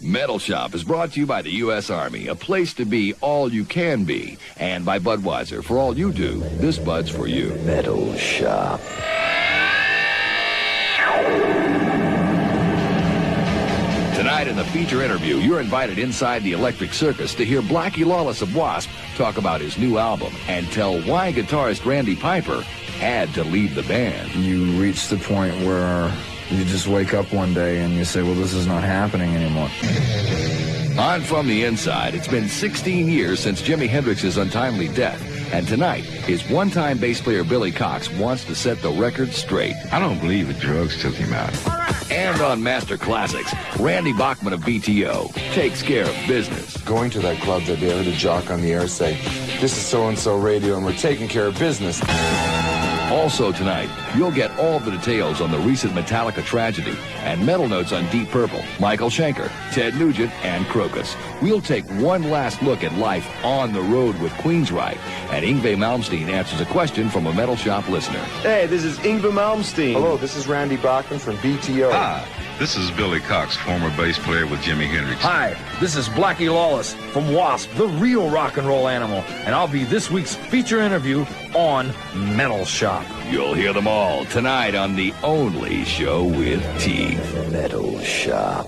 Metal Shop is brought to you by the U.S. Army, a place to be all you can be, and by Budweiser. For all you do, this Bud's for you. Metal Shop. Tonight in the feature interview, you're invited inside the Electric Circus to hear Blackie Lawless of W.A.S.P. talk about his new album and tell why guitarist Randy Piper had to leave the band. You reach the point where you just wake up one day and you say, well, this is not happening anymore. On From the Inside, it's been 16 years since Jimi Hendrix's untimely death. And tonight, his one-time bass player Billy Cox wants to set the record straight. I don't believe the drugs took him out. And on Master Classics, Randy Bachman of B.T.O. takes care of business. Going to that club that day, I heard a jock on the air say, this is so-and-so radio and we're taking care of business. Also tonight, you'll get all the details on the recent Metallica tragedy and metal notes on Deep Purple, Michael Schenker, Ted Nugent, and Crocus. We'll take one last look at life on the road with Queensryche, and Yngwie Malmsteen answers a question from a Metal Shop listener. Hey, this is Yngwie Malmsteen. Hello, this is Randy Bachman from B.T.O. Hi, this is Billy Cox, former bass player with Jimi Hendrix. Hi, this is Blackie Lawless from W.A.S.P, the real rock and roll animal, and I'll be this week's feature interview on Metal Shop. You'll hear them all tonight on the only show with teeth. Metal Shop.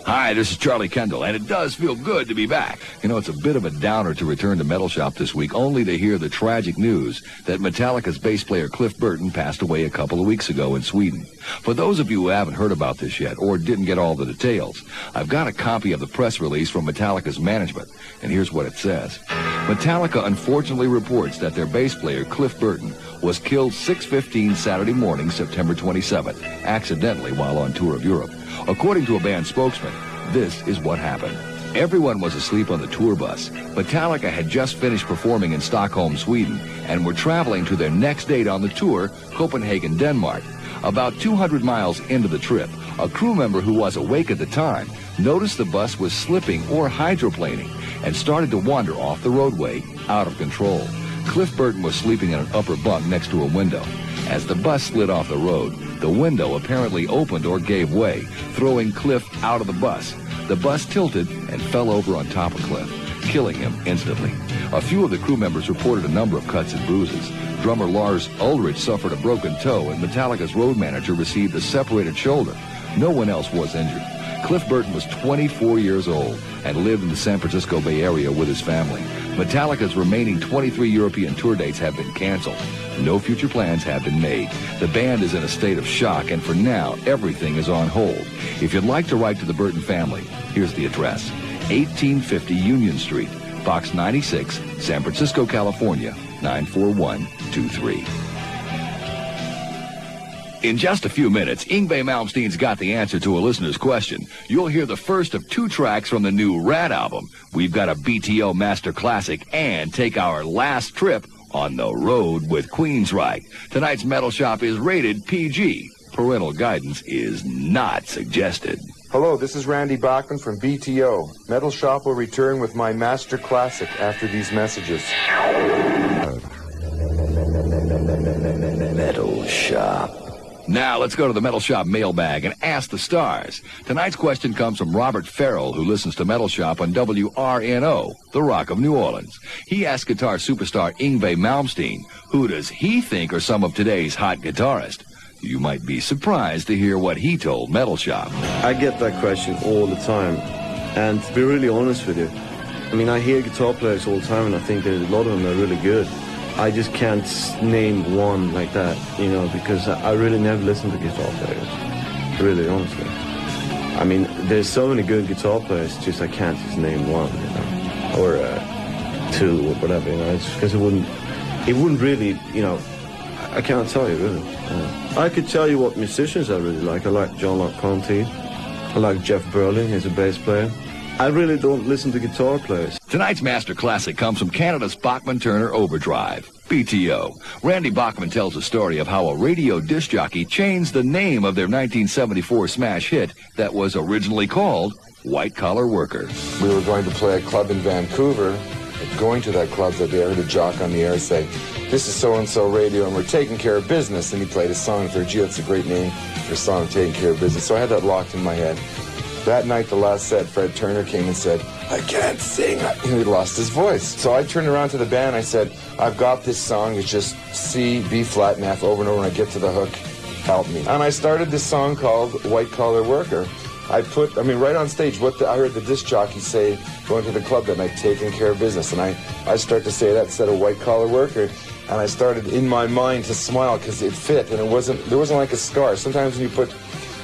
Hi, this is Charlie Kendall, and it does feel good to be back. You know, it's a bit of a downer to return to Metal Shop this week, only to hear the tragic news that Metallica's bass player Cliff Burton passed away a couple of weeks ago in Sweden. For those of you who haven't heard about this yet, or didn't get all the details, I've got a copy of the press release from Metallica's management, and here's what it says. Metallica unfortunately reports that their bass player, Cliff Burton, was killed 6:15 Saturday morning, September 27th, accidentally while on tour of Europe. According to a band spokesman, this is what happened. Everyone was asleep on the tour bus. Metallica had just finished performing in Stockholm, Sweden, and were traveling to their next date on the tour, Copenhagen, Denmark. About 200 miles into the trip, a crew member who was awake at the time noticed the bus was slipping or hydroplaning and started to wander off the roadway, out of control. Cliff Burton was sleeping in an upper bunk next to a window. As the bus slid off the road, the window apparently opened or gave way, throwing Cliff out of the bus. The bus tilted and fell over on top of Cliff, killing him instantly. A few of the crew members reported a number of cuts and bruises. Drummer Lars Ulrich suffered a broken toe, and Metallica's road manager received a separated shoulder. No one else was injured. Cliff Burton was 24 years old and lived in the San Francisco Bay Area with his family. Metallica's remaining 23 European tour dates have been canceled. No future plans have been made. The band is in a state of shock, and for now, everything is on hold. If you'd like to write to the Burton family, here's the address. 1850 Union Street, Box 96, San Francisco, California, 94123. In just a few minutes, Yngwie Malmsteen's got the answer to a listener's question. You'll hear the first of 2 tracks from the new Rat album. We've got a B.T.O. Master Classic and take our last trip on the road with Queensryche. Tonight's Metal Shop is rated PG. Parental guidance is not suggested. Hello, this is Randy Bachman from B.T.O. Metal Shop will return with my Master Classic after these messages. Metal Shop. Now, let's go to the Metal Shop mailbag and ask the stars. Tonight's question comes from Robert Farrell, who listens to Metal Shop on WRNO, the Rock of New Orleans. He asked guitar superstar Yngwie Malmsteen, who does he think are some of today's hot guitarists? You might be surprised to hear what he told Metal Shop. I get that question all the time, and to be really honest with you, I mean, I hear guitar players all the time, and I think that a lot of them are really good. I just can't name one like that, you know, because I really never listen to guitar players, really, honestly. I mean, there's so many good guitar players, just I can't just name one, you know, or 2 or whatever, you know, it's because it wouldn't really, you know, I can't tell you, really. I could tell you what musicians I really like. I like John LaConte. I like Jeff Berlin, he's a bass player. I really don't listen to guitar players. Tonight's Master Classic comes from Canada's Bachman-Turner Overdrive, B.T.O. Randy Bachman tells a story of how a radio disc jockey changed the name of their 1974 smash hit that was originally called White Collar Worker. We were going to play a club in Vancouver. Going to that club that day, I heard a jock on the air say, this is so-and-so radio and we're taking care of business. And he played a song. I thought, gee, that's a great name for a song, Taking Care of Business. So I had that locked in my head. That night, the last set, Fred Turner came and said, I can't sing. He lost his voice. So I turned around to the band. I said, I've got this song. It's just C, B flat, and F over and over. When I get to the hook, help me. And I started this song called White Collar Worker. Right on stage, I heard the disc jockey say, going to the club that night, taking care of business. And I start to say that instead of White Collar Worker. And I started in my mind to smile because it fit, and there wasn't like a scar. Sometimes when you put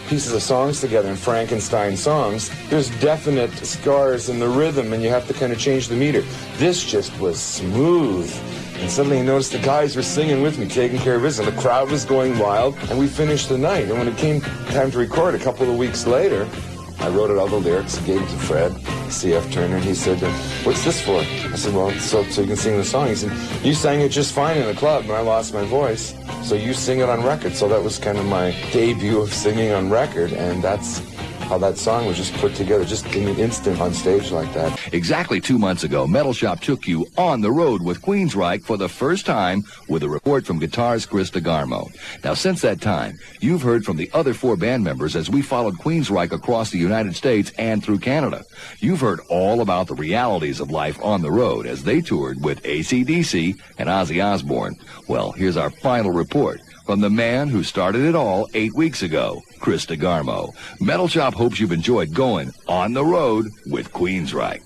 pieces of songs together in Frankenstein songs, there's definite scars in the rhythm, and you have to kind of change the meter. This just was smooth. And suddenly you noticed the guys were singing with me, taking care of business. The crowd was going wild, and we finished the night. And when it came time to record a couple of weeks later, I wrote out all the lyrics, gave it to Fred, C.F. Turner, and he said, what's this for? I said, well, so you can sing the song. He said, you sang it just fine in the club, and I lost my voice, so you sing it on record. So that was kind of my debut of singing on record, and that's how that song was just put together, just in an instant on stage like that. Exactly 2 months ago, Metal Shop took you on the road with Queensryche for the first time with a report from guitarist Chris DeGarmo. Now, since that time, you've heard from the other 4 band members as we followed Queensryche across the United States and through Canada. You've heard all about the realities of life on the road as they toured with AC/DC and Ozzy Osbourne. Well, here's our final report from the man who started it all 8 weeks ago, Chris DeGarmo. Metal Shop hopes you've enjoyed going on the road with Queensryche.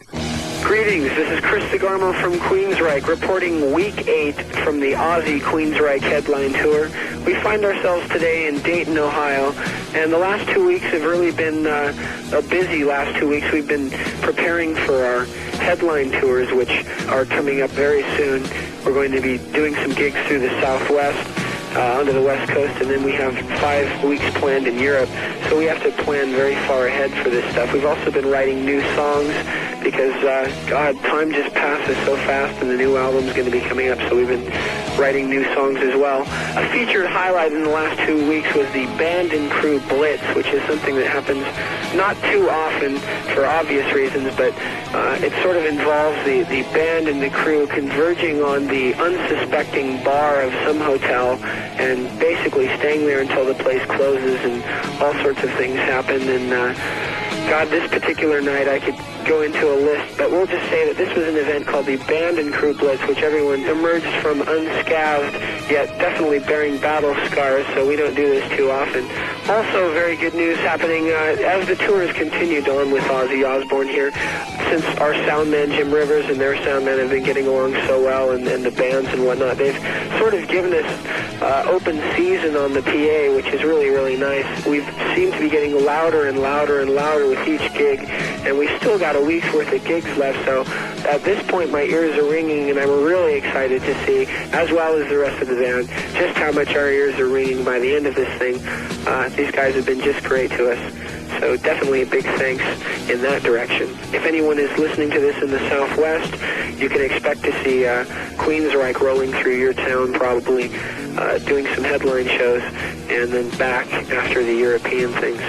Greetings, this is Chris DeGarmo from Queensryche, reporting Week 8 from the Ozzy Queensryche headline tour. We find ourselves today in Dayton, Ohio, and the last 2 weeks have really been a busy last 2 weeks. We've been preparing for our headline tours, which are coming up very soon. We're going to be doing some gigs through the Southwest, onto the West Coast, and then we have 5 weeks planned in Europe, so we have to plan very far ahead for this stuff. We've also been writing new songs because, God, time just passes so fast, and the new album's going to be coming up, so we've been writing new songs as well. A featured highlight in the last 2 weeks was the Band and Crew Blitz, which is something that happens not too often for obvious reasons, but it sort of involves the band and the crew converging on the unsuspecting bar of some hotel and basically staying there until the place closes, and all sorts of things happen. And God, this particular night I could go into a list, but we'll just say that this was an event called the Band and Crew Blitz, which everyone emerged from unscathed, yet definitely bearing battle scars, so we don't do this too often. Also, very good news happening as the tour has continued on with Ozzy Osbourne here, since our sound man Jim Rivers and their sound man have been getting along so well, and the bands and whatnot. They've sort of given us open season on the PA, which is really, really nice. We seem to be getting louder and louder and louder with each gig, and we've still got a week's worth of gigs left, so at this point my ears are ringing, and I'm really excited to see, as well as the rest of the band, just how much our ears are ringing by the end of this thing. These guys have been just great to us. So definitely a big thanks in that direction. If anyone is listening to this in the Southwest, you can expect to see Queensryche rolling through your town, probably doing some headline shows, and then back after the European things.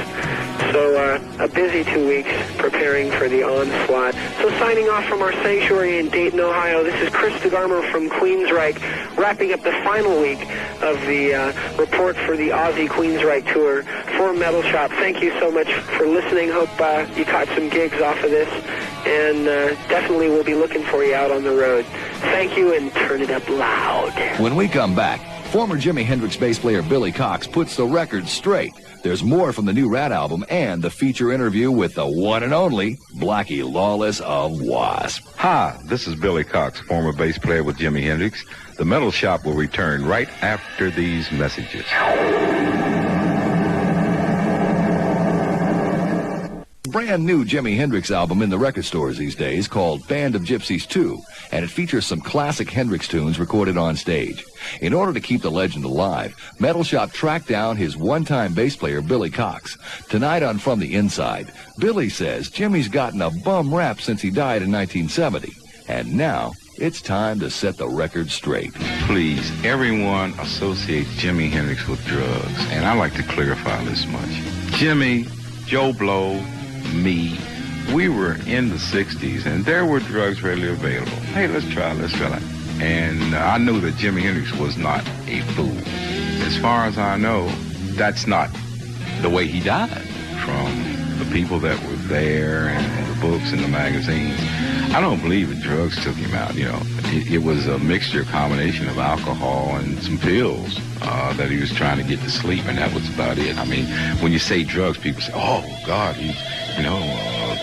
So a busy 2 weeks preparing for the onslaught. So signing off from our sanctuary in Dayton, Ohio, this is Chris DeGarmo from Queensryche, wrapping up the final week of the report for the Ozzy Queensryche tour for Metal Shop. Thank you so much for listening. Hope you caught some gigs off of this, and definitely we'll be looking for you out on the road. Thank you, and turn it up loud. When we come back, former Jimi Hendrix bass player Billy Cox puts the record straight. There's more from the new Rat album and the feature interview with the one and only Blackie, Lawless of W.A.S.P. Hi, this is Billy Cox, former bass player with Jimi Hendrix. The Metal Shop will return right after these messages. Brand new Jimi Hendrix album in the record stores these days called Band of Gypsys 2, and it features some classic Hendrix tunes recorded on stage. In order to keep the legend alive, Metal Shop tracked down his one-time bass player Billy Cox. Tonight on From the Inside, Billy says Jimmy's gotten a bum rap since he died in 1970, and now it's time to set the record straight. Please, everyone associate Jimi Hendrix with drugs, and I like to clarify this much. Jimmy, Joe Blow, me, we were in the 60s, and there were drugs readily available. Hey, let's try that. And I knew that Jimi Hendrix was not a fool. As far as I know, that's not the way he died, from the people that were there and the books and the magazines, I don't believe that drugs took him out. You know, it was a mixture, combination of alcohol and some pills that he was trying to get to sleep, and that was about it. I mean, when you say drugs, people say, oh, God, he's, you know,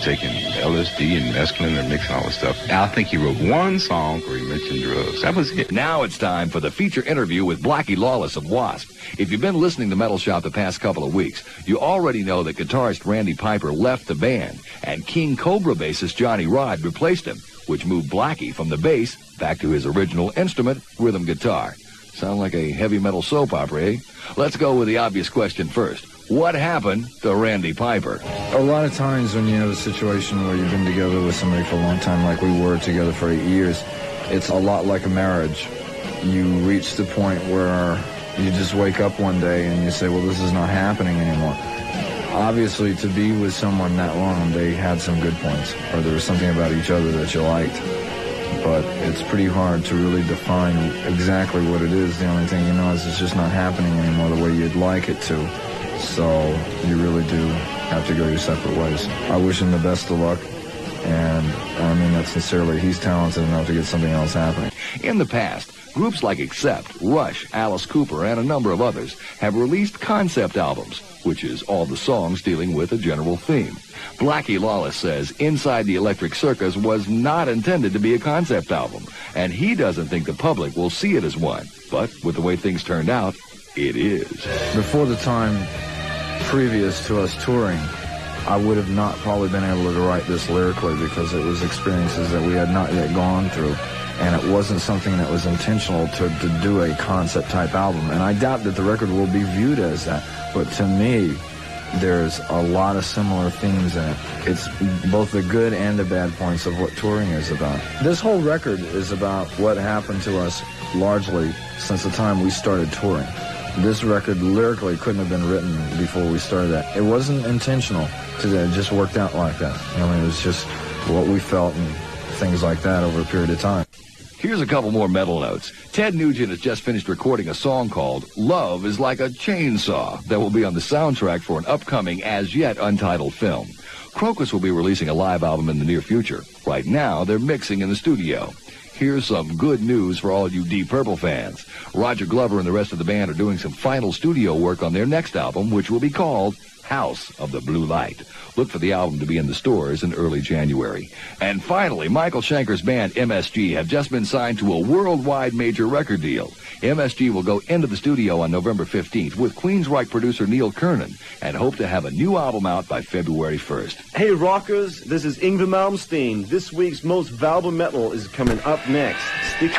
taking LSD and mescaline and mixing all this stuff. I think he wrote one song where he mentioned drugs. That was it. Now it's time for the feature interview with Blackie Lawless of W.A.S.P. If you've been listening to Metal Shop the past couple of weeks, you already know that guitarist Randy Piper left the band, and King Cobra bassist Johnny Rod replaced him, which moved Blackie from the bass back to his original instrument, rhythm guitar. Sound like a heavy metal soap opera, eh? Let's go with the obvious question first. What happened to Randy Piper? A lot of times when you have a situation where you've been together with somebody for a long time, like we were together for 8 years, it's a lot like a marriage. You reach the point where you just wake up one day and you say, well, this is not happening anymore. Obviously, to be with someone that long, they had some good points, or there was something about each other that you liked. But it's pretty hard to really define exactly what it is. The only thing you know is it's just not happening anymore the way you'd like it to. So you really do have to go your separate ways. I wish him the best of luck, and I mean that sincerely. He's talented enough to get something else happening. In the past, groups like Accept, Rush, Alice Cooper, and a number of others have released concept albums, which is all the songs dealing with a general theme. Blackie Lawless says Inside the Electric Circus was not intended to be a concept album, and he doesn't think the public will see it as one. But with the way things turned out, it is. Before the time previous to us touring, I would have not probably been able to write this lyrically because it was experiences that we had not yet gone through. And it wasn't something that was intentional to do a concept-type album. And I doubt that the record will be viewed as that. But to me, there's a lot of similar themes in it. It's both the good and the bad points of what touring is about. This whole record is about what happened to us largely since the time we started touring. This record lyrically couldn't have been written before we started that. It wasn't intentional. It just worked out like that. I mean, it was just what we felt and things like that over a period of time. Here's a couple more metal notes. Ted Nugent has just finished recording a song called Love is Like a Chainsaw that will be on the soundtrack for an upcoming, as-yet untitled film. Crocus will be releasing a live album in the near future. Right now, they're mixing in the studio. Here's some good news for all you Deep Purple fans. Roger Glover and the rest of the band are doing some final studio work on their next album, which will be called House of the Blue Light. Look for the album to be in the stores in early January. And finally, Michael Schenker's band MSG have just been signed to a worldwide major record deal. MSG will go into the studio on November 15th with Queensryche producer Neil Kernan and hope to have a new album out by February 1st. Hey rockers, this is Yngwie Malmsteen. This week's most valuable metal is coming up next. Stick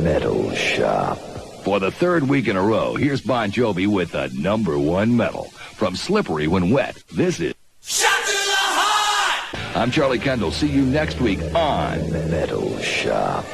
Metal Shop. For the third week in a row, here's Bon Jovi with the #1 metal. From Slippery When Wet, this is Shot to the Heart! I'm Charlie Kendall. See you next week on Metal Shop.